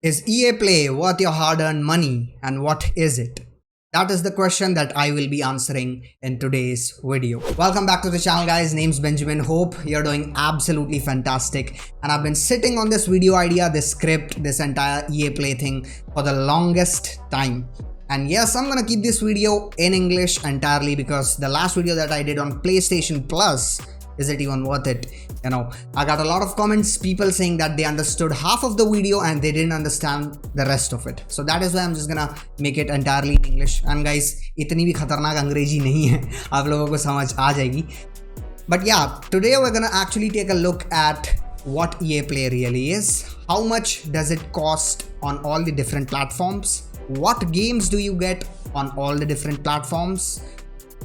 Is EA Play worth your hard-earned money, and what is it? That is the question that I will be answering in today's video. Welcome back to the channel, guys. Name's Benjamin. Hope you're doing absolutely fantastic. And I've been sitting on this video idea, this script, this entire EA Play thing for the longest time. And yes, I'm gonna keep this video in English entirely because the last video that I did on PlayStation Plus, is it even worth it? You know, I got a lot of comments, people saying that they understood half of the video and they didn't understand the rest of it. So that is why I'm just gonna make it entirely in English. And guys, इतनी भी खतरनाक अंग्रेजी नहीं है, आप लोगों को समझ आ जाएगी. But yeah, today we're gonna actually take a look at what EA Play really is. How much does it cost on all the different platforms? What games do you get on all the different platforms?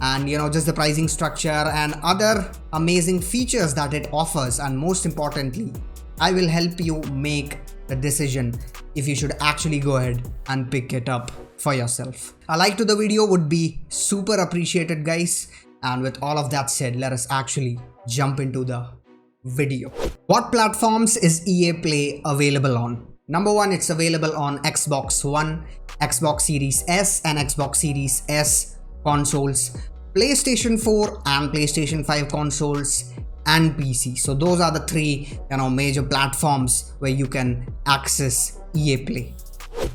And you know, just the pricing structure and other amazing features that it offers. And most importantly, I will help you make the decision if you should actually go ahead and pick it up for yourself. A like to the video would be super appreciated, guys. And with all of that said, let us actually jump into the video. What platforms is EA Play available on? Number one, it's available on Xbox One, Xbox Series S and Xbox Series S consoles, PlayStation 4 and PlayStation 5 consoles, and PC. So those are the three, major platforms where you can access EA Play.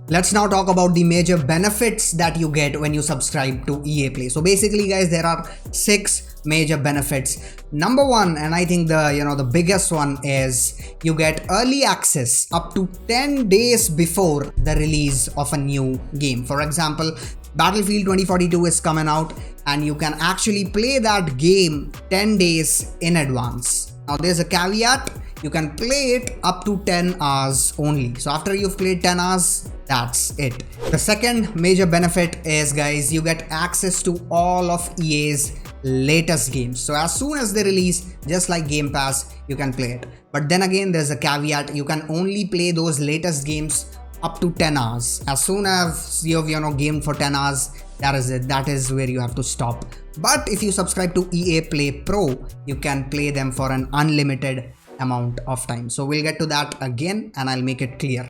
Let's now talk about the major benefits that you get when you subscribe to EA Play. So basically, guys, there are 6 major benefits. Number one, and I think the biggest one, is you get early access up to 10 days before the release of a new game. For example, Battlefield 2042 is coming out and you can actually play that game 10 days in advance. Now there's a caveat, you can play it up to 10 hours only. So after you've played 10 hours, that's it. The second major benefit is, guys, you get access to all of EA's latest games. So as soon as they release, just like Game Pass, you can play it. But then again, there's a caveat, you can only play those latest games up to 10 hours. As soon as you've gamed for 10 hours, that is it. That is where you have to stop. But if you subscribe to EA Play Pro, you can play them for an unlimited amount of time. So we'll get to that again and I'll make it clear.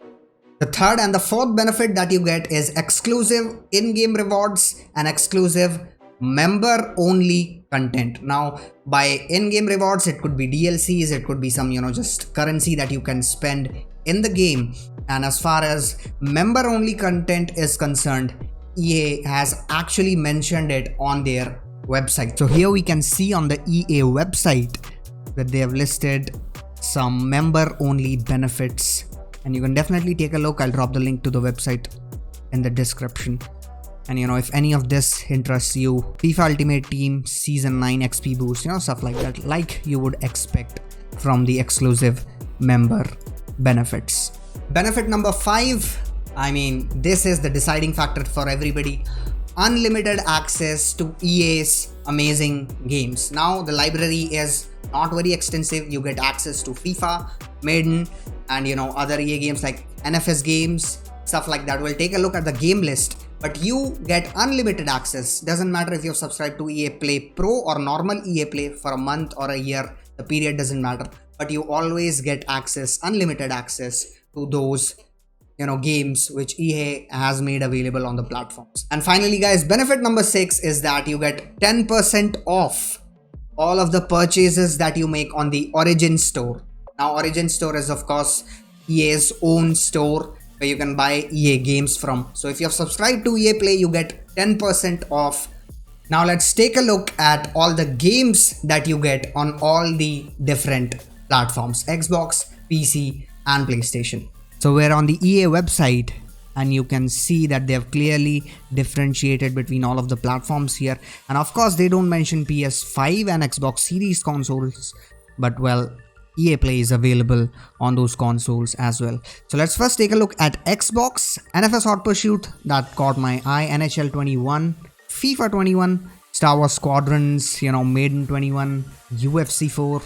The third and the fourth benefit that you get is exclusive in-game rewards and exclusive member-only content. Now, by in-game rewards, it could be DLCs, it could be some, just currency that you can spend in the game. And as far as member-only content is concerned, EA has actually mentioned it on their website. So here we can see on the EA website that they have listed some member-only benefits. And you can definitely take a look. I'll drop the link to the website in the description. And if any of this interests you, FIFA Ultimate Team Season 9 XP boost, stuff like that, like you would expect from the exclusive member benefits. Benefit number 5, this is the deciding factor for everybody. Unlimited access to EA's amazing games. Now the library is not very extensive. You get access to FIFA, Maiden, and other EA games like NFS games, stuff like that. We'll take a look at the game list, but you get unlimited access. Doesn't matter if you've subscribed to EA Play Pro or normal EA Play for a month or a year, the period doesn't matter, but you always get access, unlimited access to those games which EA has made available on the platforms. And finally, guys, benefit number 6 is that you get 10% off all of the purchases that you make on the Origin store. Now Origin store is of course EA's own store where you can buy EA games from. So if you're subscribed to EA Play, you get 10% off. Now let's take a look at all the games that you get on all the different platforms: Xbox, PC, and PlayStation. So we're on the EA website and you can see that they have clearly differentiated between all of the platforms here. And of course, they don't mention PS5 and Xbox Series consoles, but well, EA Play is available on those consoles as well. So let's first take a look at Xbox. NFS Hot Pursuit, that caught my eye. NHL 21, FIFA 21, Star Wars Squadrons, Maiden 21, UFC 4,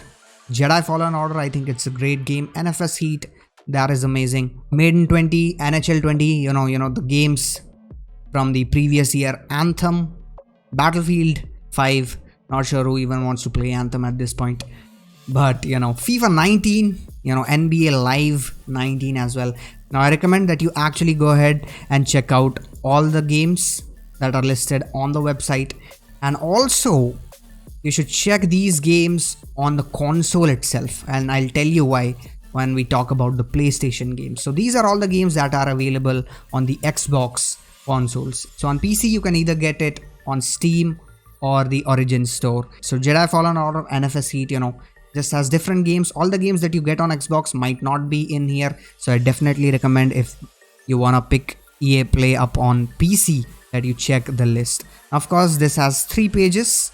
Jedi Fallen Order, I think it's a great game. NFS Heat, that is amazing. Maiden 20, NHL 20, the games from the previous year. Anthem, Battlefield 5, not sure who even wants to play Anthem at this point. But FIFA 19, NBA Live 19 as well. Now I recommend that you actually go ahead and check out all the games that are listed on the website, and also you should check these games on the console itself, and I'll tell you why when we talk about the PlayStation games. So these are all the games that are available on the Xbox consoles. So on PC you can either get it on Steam or the Origin store. So Jedi Fallen Order, NFS Heat, just has different games. All the games that you get on Xbox might not be in here, so I definitely recommend, if you want to pick EA Play up on PC, that you check the list. Of course, this has 3 pages,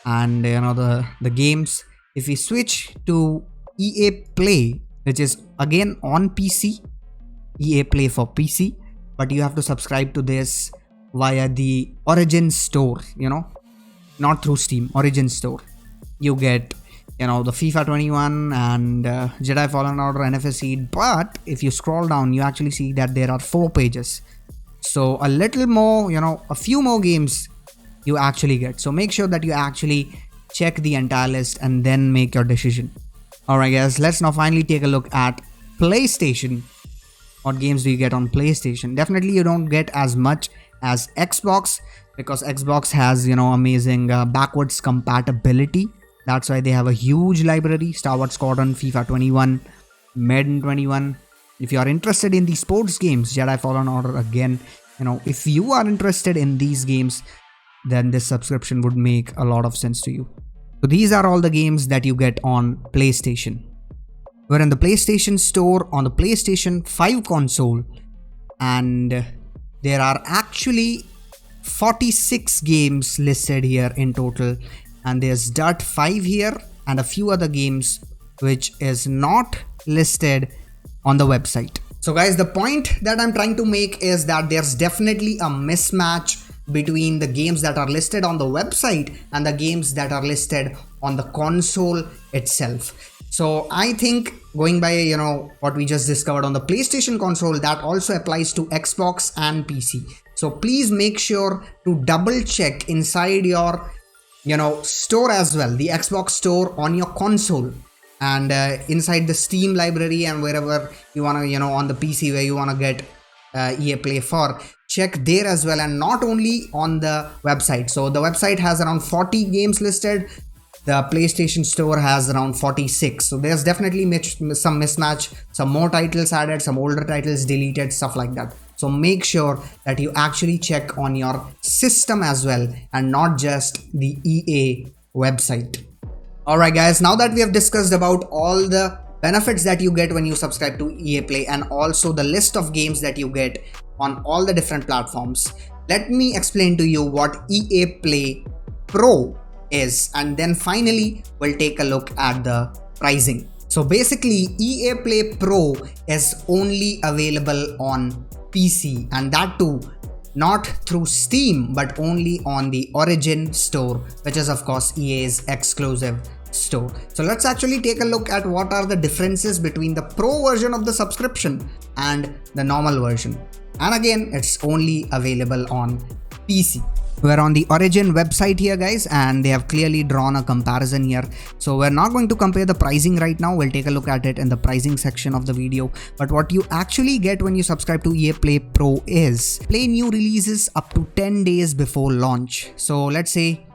and the games. If we switch to EA Play, which is again on PC, EA Play for PC, but you have to subscribe to this via the Origin store, not through Steam. Origin store, you get the FIFA 21 and Jedi Fallen Order, NFS Heat. But if you scroll down, you actually see that there are 4 pages, so a little more, a few more games you actually get. So make sure that you actually check the entire list and then make your decision. Alright guys, let's now finally take a look at PlayStation. What games do you get on PlayStation? Definitely you don't get as much as Xbox, because Xbox has amazing backwards compatibility. That's why they have a huge library: Star Wars Squadron, FIFA 21, Madden 21. If you are interested in the sports games, Jedi Fallen Order, again, if you are interested in these games, then this subscription would make a lot of sense to you. So these are all the games that you get on PlayStation. We're in the PlayStation store on the PlayStation 5 console, and there are actually 46 games listed here in total, and there's Dirt 5 here and a few other games which is not listed on the website. So guys, the point that I'm trying to make is that there's definitely a mismatch between the games that are listed on the website and the games that are listed on the console itself. So I think, going by what we just discovered on the PlayStation console, that also applies to Xbox and PC. So please make sure to double check inside your store as well, the Xbox store on your console, and inside the Steam library, and wherever you want to on the PC where you want to get EA Play for, check there as well, and not only on the website. So the website has around 40 games listed, the PlayStation store has around 46. So there's definitely some mismatch, some more titles added, some older titles deleted, stuff like that. So make sure that you actually check on your system as well, and not just the EA website. Alright guys, now that we have discussed about all the benefits that you get when you subscribe to EA Play, and also the list of games that you get on all the different platforms, let me explain to you what EA Play Pro is, and then finally we'll take a look at the pricing. So basically, EA Play Pro is only available on PC, and that too not through Steam, but only on the Origin store, which is of course EA's exclusive store. So let's actually take a look at what are the differences between the Pro version of the subscription and the normal version. And again, it's only available on PC. We're on the Origin website here guys, and they have clearly drawn a comparison here. So we're not going to compare the pricing right now. We'll take a look at it in the pricing section of the video. But what you actually get when you subscribe to EA Play Pro is play new releases up to 10 days before launch. So let's say,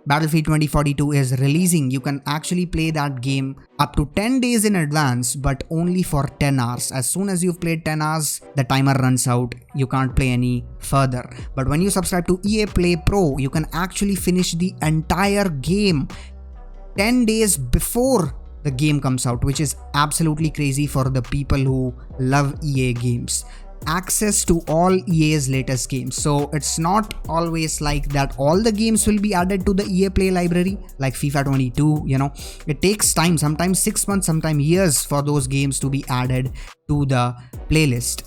Battlefield 2042 is releasing, you can actually play that game up to 10 days in advance, but only for 10 hours. As soon as you've played 10 hours, the timer runs out. You can't play any further. But when you subscribe to EA Play Pro, you can actually finish the entire game 10 days before the game comes out, which is absolutely crazy for the people who love EA games. Access to all EA's latest games. So it's not always like that all the games will be added to the EA Play library, like FIFA 22, it takes time, sometimes 6 months, sometimes years for those games to be added to the playlist.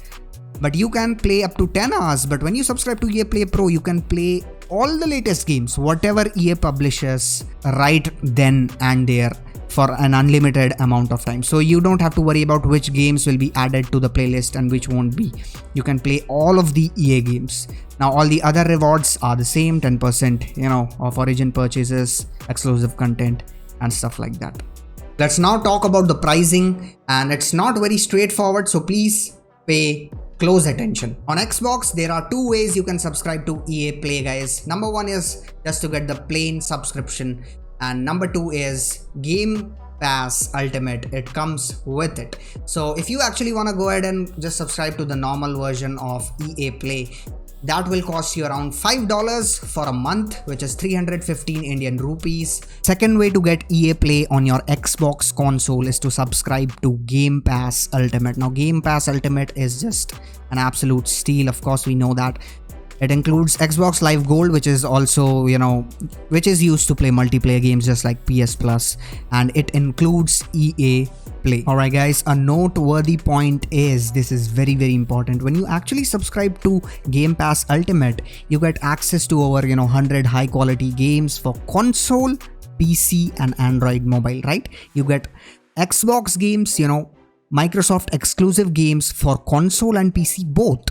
But you can play up to 10 hours. But when you subscribe to EA Play Pro, you can play all the latest games, whatever EA publishes right then and there, for an unlimited amount of time. So you don't have to worry about which games will be added to the playlist and which won't be. You can play all of the EA games. Now all the other rewards are the same, 10% of Origin purchases, exclusive content and stuff like that. Let's now talk about the pricing, and it's not very straightforward, so please pay close attention. On Xbox, there are two ways you can subscribe to EA Play, guys. Number one is just to get the plain subscription, and number two is Game Pass Ultimate. It comes with it. So if you actually want to go ahead and just subscribe to the normal version of EA Play, that will cost you around $5 for a month, which is 315 Indian rupees. Second way to get EA Play on your Xbox console is to subscribe to Game Pass Ultimate. Now, Game Pass Ultimate is just an absolute steal. Of course, we know that. It includes Xbox Live Gold, which is also, which is used to play multiplayer games just like PS Plus, and it includes EA Play. Alright guys, a noteworthy point is, this is very important. When you actually subscribe to Game Pass Ultimate, you get access to over 100 high quality games for console, PC and Android mobile, right? You get Xbox games, Microsoft exclusive games for console and PC both.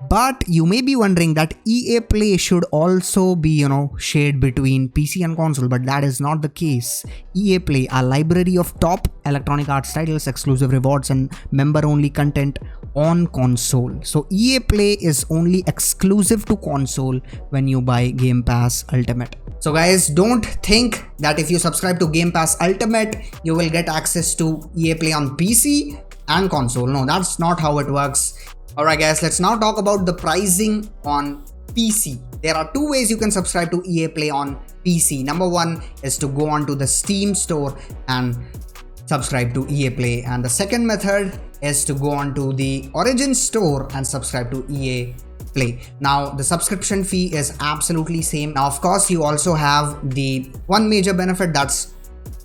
But you may be wondering that EA Play should also be, shared between PC and console, but that is not the case. EA Play, a library of top Electronic Arts titles, exclusive rewards and member-only content on console. So EA Play is only exclusive to console when you buy Game Pass Ultimate. So guys, don't think that if you subscribe to Game Pass Ultimate, you will get access to EA Play on PC and console. No, that's not how it works. Alright guys, let's now talk about the pricing on PC. There are two ways you can subscribe to EA Play on PC. Number one is to go on to the Steam store and subscribe to EA Play. And the second method is to go on to the Origin store and subscribe to EA Play. Now, the subscription fee is absolutely same. Now, of course, you also have the one major benefit that's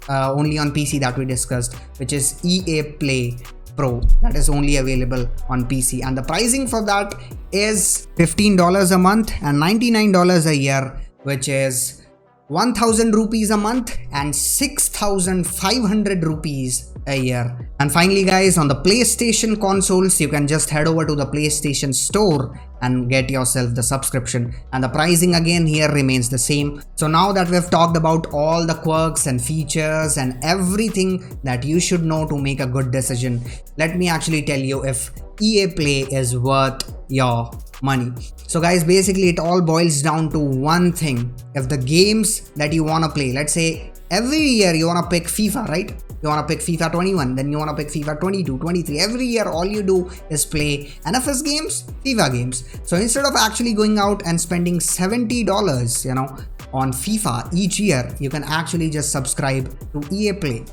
only on PC that we discussed, which is EA Play Pro, that is only available on PC, and the pricing for that is $15 a month and $99 a year, which is 1,000 rupees a month and 6,500 rupees a year. And finally guys, on the PlayStation consoles, you can just head over to the PlayStation store and get yourself the subscription, and the pricing again here remains the same. So now that we've talked about all the quirks and features and everything that you should know to make a good decision, let me actually tell you if EA Play is worth your money. So guys, basically it all boils down to one thing. If the games that you want to play, let's say every year you want to pick FIFA, right? You want to pick FIFA 21, then you want to pick FIFA 22, 23. Every year all you do is play NFS games, FIFA games. So instead of actually going out and spending $70, on FIFA each year, you can actually just subscribe to EA Play.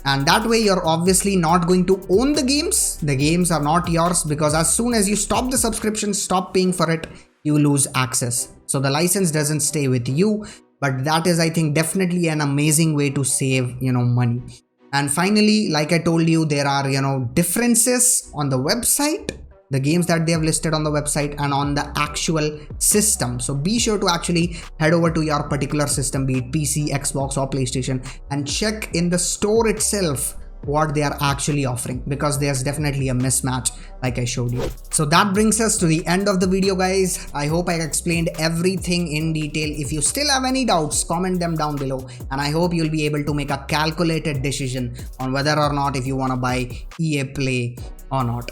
And that way you're obviously not going to own the games. The games are not yours, because as soon as you stop the subscription, stop paying for it, you lose access. So the license doesn't stay with you, but that is, I think, definitely an amazing way to save, money. And finally, like I told you, there are, differences on the website, the games that they have listed on the website and on the actual system. So be sure to actually head over to your particular system, be it PC, Xbox or PlayStation, and check in the store itself what they are actually offering, because there's definitely a mismatch like I showed you. So that brings us to the end of the video guys. I hope I explained everything in detail. If you still have any doubts, comment them down below, and I hope you'll be able to make a calculated decision on whether or not if you want to buy EA Play or not.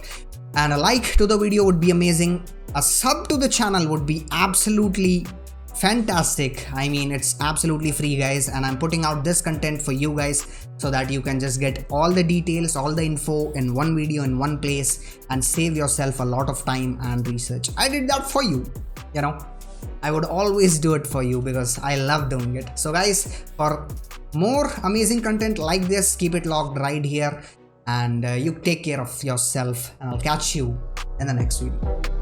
And a like to the video would be amazing. A sub to the channel would be absolutely fantastic. I mean, it's absolutely free guys, and I'm putting out this content for you guys so that you can just get all the details, all the info in one video in one place and save yourself a lot of time and research. I did that for you, I would always do it for you because I love doing it. So guys, for more amazing content like this, keep it locked right here, and you take care of yourself, and I'll catch you in the next video.